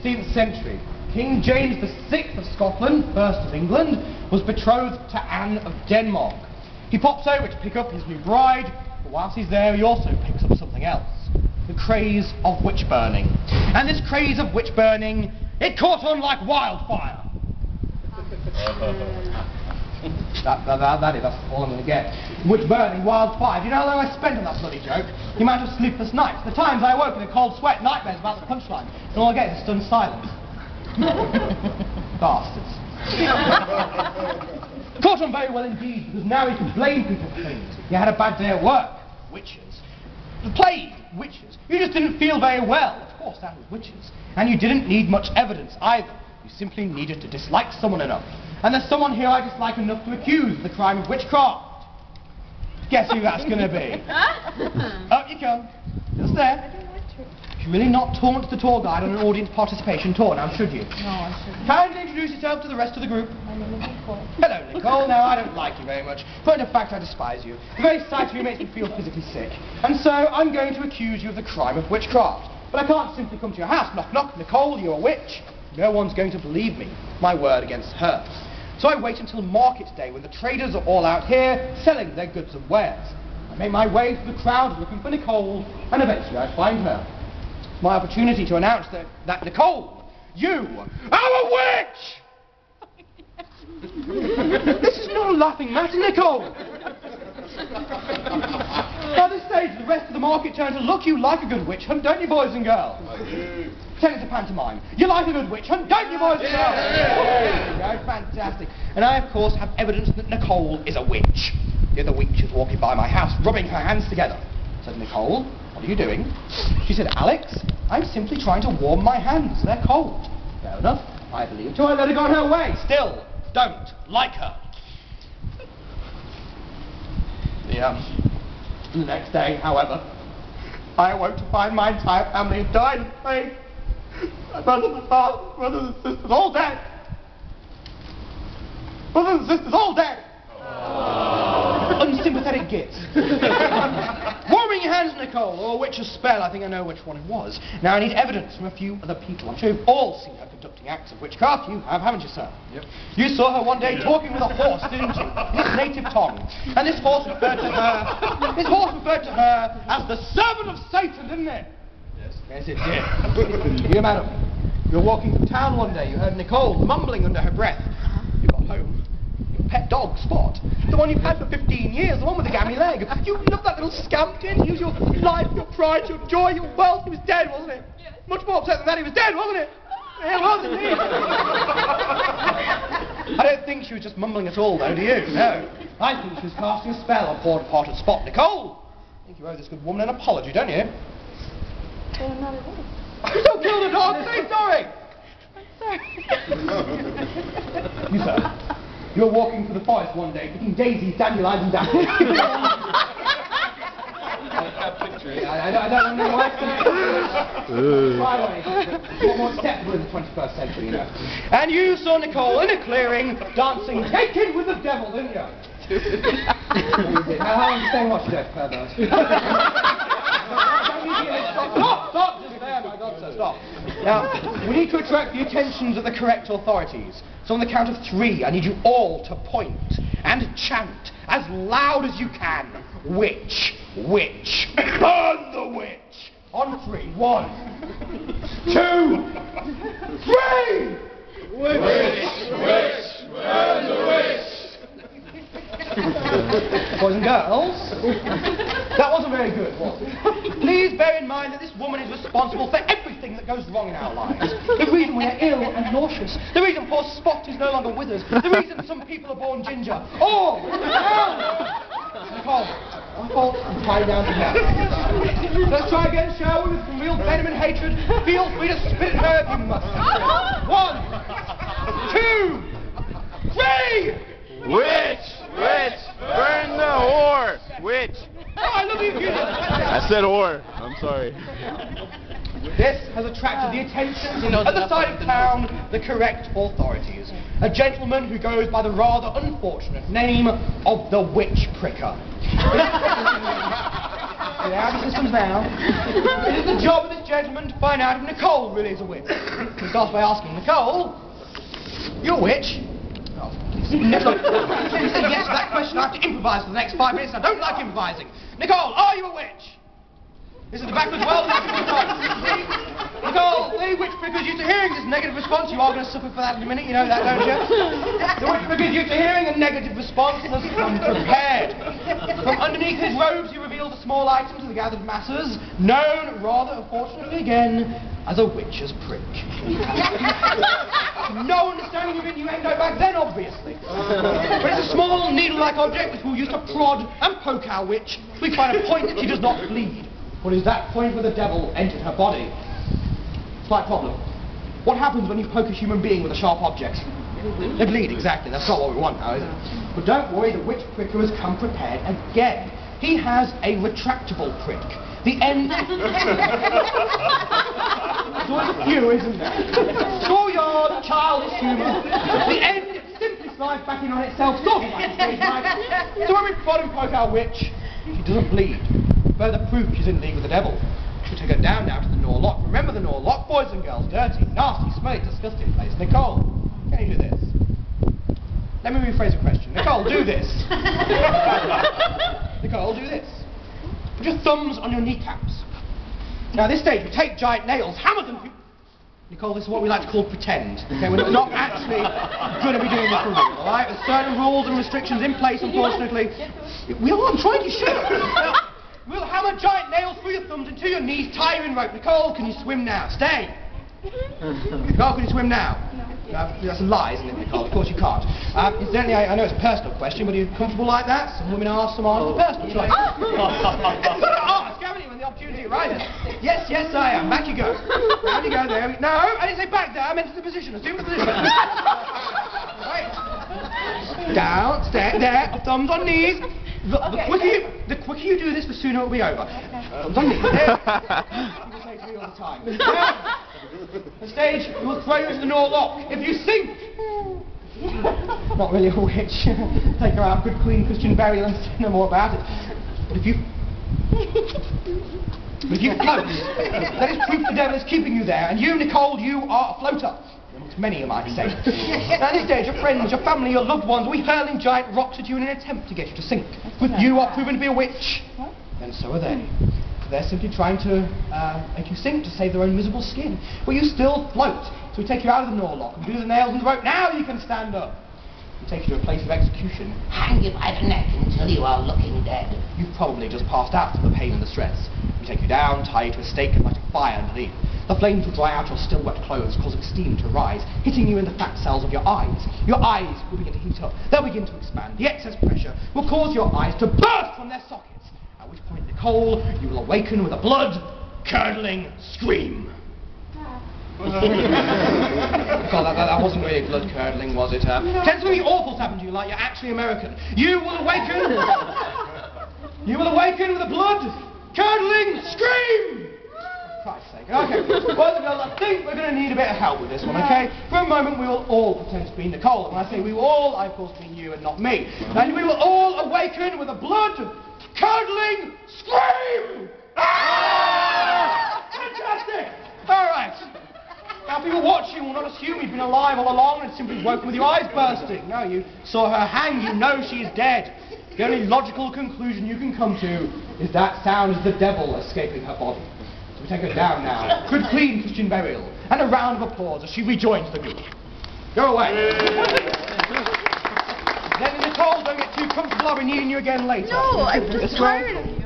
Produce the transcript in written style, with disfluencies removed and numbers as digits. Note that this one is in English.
16th century, King James VI of Scotland, first of England, was betrothed to Anne of Denmark. He pops over to pick up his new bride, but whilst he's there he also picks up something else. The craze of witch burning. And this craze of witch burning, it caught on like wildfire. That's all I'm going to get. Witch burning, wildfire. Do you know how long I spent on that bloody joke? The amount of sleepless nights, the times I woke in a cold sweat, nightmares about the punchline, and all I get is a stunned silence. Bastards. Caught on very well indeed, because now he could blame people for things. You had a bad day at work. Witches. The plague. Witches. You just didn't feel very well. Of course, that was witches. And you didn't need much evidence either. You simply needed to dislike someone enough. And there's someone here I dislike enough to accuse of the crime of witchcraft. Guess who that's going to be? Up you come. Just there. You should really not taunt the tour guide on an audience participation tour, now should you? No, I shouldn't. Kindly introduce yourself to the rest of the group. My name is Nicole. Hello, Nicole. Now, I don't like you very much. Point of fact, I despise you. The very sight of you makes me feel physically sick. And so, I'm going to accuse you of the crime of witchcraft. But I can't simply come to your house, knock, knock, Nicole, you're a witch. No one's going to believe me. My word against hers. So I wait until market day when the traders are all out here selling their goods and wares. I make my way through the crowd looking for Nicole, and eventually I find her. It's my opportunity to announce that Nicole, you are a witch! This is not a laughing matter, Nicole! By this stage, the rest of the market turn to look you like a good witch hunt, don't you, boys and girls? I do. Pretend it's a pantomime. You like a good witch hunt, don't you, boys and girls? Yeah. Fantastic. And I, of course, have evidence that Nicole is a witch. The other witch is walking by my house, rubbing her hands together. I said, Nicole, what are you doing? She said, Alex, I'm simply trying to warm my hands. They're cold. Fair enough. I believed her. I let her go on her way. Still, don't like her. The next day, however, I awoke to find my entire family had died of plague. My brothers and fathers, brothers and sisters, all dead. Brothers and sisters, all dead. Unsympathetic gits. Warming your hands, Nicole, or a witch's spell. I think I know which one it was. Now I need evidence from a few other people. I'm sure you've all seen her conducting acts of witchcraft. You have, haven't you, sir? Yep. You saw her one day talking with a horse, didn't you? In its native tongue. And this horse referred to her. This horse referred to her as the servant of Satan, didn't it? Yes. Yes, it did. You, madam, you were walking through town one day. You heard Nicole mumbling under her breath. You got home. Pet dog, Spot. The one you've had for 15 years, the one with the gammy leg. You loved that little scamp, didn't you? Your life, your pride, your joy, your wealth. He was dead, wasn't it? Yes. Much more upset than that, he was dead, wasn't it? It was indeed. I don't think she was just mumbling at all, though, do you? No. I think she was casting a spell on poor departed Spot. Nicole, I think you owe this good woman an apology, don't you? Oh, not at all. You don't kill the dog, say sorry! I'm sorry. You, sir. You were walking through the forest one day, picking daisies, dandelions, and daffodils. I don't know why it's more acceptable in the 21st century, you know. And you saw Nicole in a clearing, dancing naked with the devil, didn't you? How long are you staying watch, Jeff, pervert? Stop! Just there, my God, sir, stop. Now, we need to attract the attentions of the correct authorities. So on the count of 3, I need you all to point and chant as loud as you can. Witch, witch, burn the witch. On 3, 1, 2, 3! Witch, witch, burn the witch. Boys and girls, that wasn't very good, was it? Please bear in mind that this woman is responsible for everything that goes wrong in our lives. The reason we are ill and nauseous, the reason poor Spot is no longer with us, the reason some people are born ginger. Oh! Nicole, my fault, I'm tied down to death. Let's try again, shall we, with some real venom and hatred? Feel free to spit at her if you must. 1, 2, 3! Witch! Witch! Burn the whore! Witch! Oh, I love you, Peter! I said whore. I'm sorry. This has attracted the attention at the side of town, the correct authorities. A gentleman who goes by the rather unfortunate name of the Witch Pricker. Get out of the systems now. It is the job of this gentleman to find out if Nicole really is a witch. He starts by asking, Nicole, you're a witch? Oh, please. Look, please say yes to that question. I have to improvise for the next 5 minutes. I don't like improvising. Nicole, are you a witch? This is the backwards world. Nicole, the witch prickers used to hearing this negative response. You are going to suffer for that in a minute, you know that, don't you? The witch prickers used to hearing a negative response and has come prepared. From underneath his robes, he reveals a small item to the gathered masses, known, rather unfortunately again, as a witch's prick. No understanding of innuendo back then, obviously. But it's a small, needle-like object which we'll use to prod and poke our witch. We find a point that she does not bleed. What is that point where the devil entered her body? Slight problem. What happens when you poke a human being with a sharp object? They bleed, exactly. That's not what we want now, is it? But don't worry, the witch pricker has come prepared again. He has a retractable prick. The end... There's always a few, isn't there? Schoolyard, childish humour. The end simply slides back in on itself, sort of like a stage fright. So when we prod and poke our witch, she doesn't bleed. Further proof she's in league with the devil. We'll take her down now to the Nor Lock. Remember the Nor Lock, boys and girls. Dirty, nasty, smelly, disgusting place. Nicole, can you do this? Let me rephrase the question. Nicole, do this. Nicole, do this. Put your thumbs on your kneecaps. Now at this stage, we take giant nails, hammer them... Nicole, this is what we like to call pretend. Okay, we're not actually going to be doing this for real, alright? There's certain rules and restrictions in place, unfortunately. I'm trying to show you. We'll hammer giant nails through your thumbs into your knees, tie you in rope. Nicole, can you swim now? Stay. Nicole, can you swim now? No, that's a lie, isn't it, Nicole? Of course you can't. Incidentally, I know it's a personal question, but are you comfortable like that? Some women are, some aren't. It's a personal choice. You've got to ask, haven't you, when the opportunity arises? Yes, yes, I am. Back you go. Down you go, there. No, I didn't say back there. I meant to the position. Assume the position. Right. Down, stay, there, thumbs on knees. The quicker you do this, the sooner it'll be over. Thumbs on knees. There. People say to me all the time. The stage, we'll throw you into the Nor Lock. If you sink, not really a witch. Take her out, good clean Christian burial and say no more about it. But if you float, that is proof the devil is keeping you there. And you, Nicole, you are a floater. Amongst many, you might say. Now, at this stage, your friends, your family, your loved ones, we hurling giant rocks at you in an attempt to get you to sink. But you are proven to be a witch. And so are they. They're simply trying to make you sink to save their own miserable skin. But you still float. So we take you out of the Nor Lock and do the nails in the rope. Now you can stand up. We take you to a place of execution. Hang you by the neck until you are looking dead. You've probably just passed out from the pain and the stress. We take you down, tie you to a stake and light a fire underneath. The flames will dry out your still wet clothes, causing steam to rise, hitting you in the fat cells of your eyes. Your eyes will begin to heat up. They'll begin to expand. The excess pressure will cause your eyes to burst from their sockets. At which point, Nicole, you will awaken with a blood-curdling scream. God, that wasn't really blood-curdling, was it? Tends something awful's happened to you, like you're actually American. You will awaken... you will awaken with a blood-curdling scream! For Christ's sake. Okay, boys and girls, I think we're going to need a bit of help with this one, okay? For a moment, we will all pretend to be Nicole. And when I say we will all, I of course mean you and not me. And we will all awaken with a blood-curdling scream! Ah! Fantastic! All right. Now people watching will not assume you've been alive all along and simply woken with your eyes bursting. No, you saw her hang, you know she is dead. The only logical conclusion you can come to is that sound is the devil escaping her body. So we take her down now. Good clean Christian burial. And a round of applause as she rejoins the group. Go away. Then Nicole, don't get too comfortable, I'll be needing you again later. No, I'm just tired.